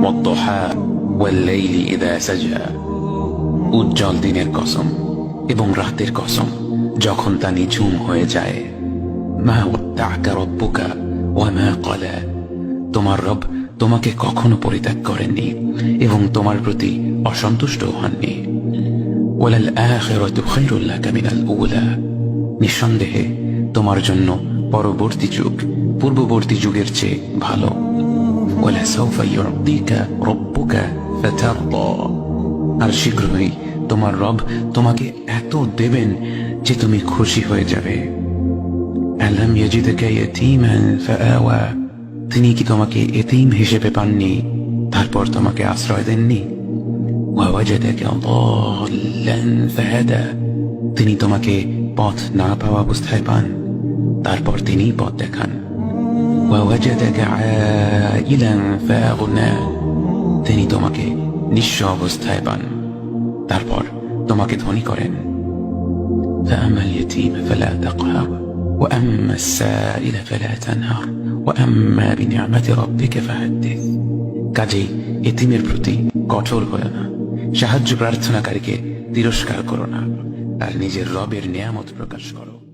ওয়াদ-দুহা ওয়াল-লাইলি ইযা সাজা। উজ্জ্বল দিনের কসম এবং রাতের কসম যখন তা নিঝুম হয়ে যায়। মা ওয়াদ্দা'কা রাব্বুকা ওয়া মা ক্বালা। তোমার রব তোমাকে কখনো পরিত্যাগ করেননি এবং তোমার প্রতি অসন্তুষ্ট হননি। ওয়ালাল আখিরাতু খায়রুল লাকা মিনাল উলা। নিঃসন্দেহে তোমার জন্য পরবর্তী যুগ পূর্ববর্তী যুগের চেয়ে ভালো। ওয়ালা সাওফা ইউ'তিকা রাব্বুকা ফাতারদা। আর শীঘ্রই তোমার রব তোমাকে এত দেবেন যে তুমি খুশি হয়ে যাবে। আলাম ইয়াজিদকা ইয়াতীমান ফাআওয়া। তিনি কি তোমাকে এতিম হিসেবে পাননি তারপর তোমাকে আশ্রয় দেননি? ওয়াওয়াজাদাকা দাল্লান ফাহাদা। তিনি তোমাকে পথ না পাওয়া অবস্থায় পান তারপর তিনি পথ দেখান। ওয়াওয়াজাদাকা আইলান ফাআগনা। তিনি তোমাকে নিঃস্ব অবস্থায় পান তারপর তোমাকে ধনী করেন। فأما اليتيم فلا تقهر وأما السائل فلا تنهر وأما بنعمة ربك فحدث। কাজেই এতিমের প্রতি কঠোর হয়ো না, সাহায্য প্রার্থনাকারীকে তিরস্কার করো না, আর নিজের রবের নিয়ামত প্রকাশ করো।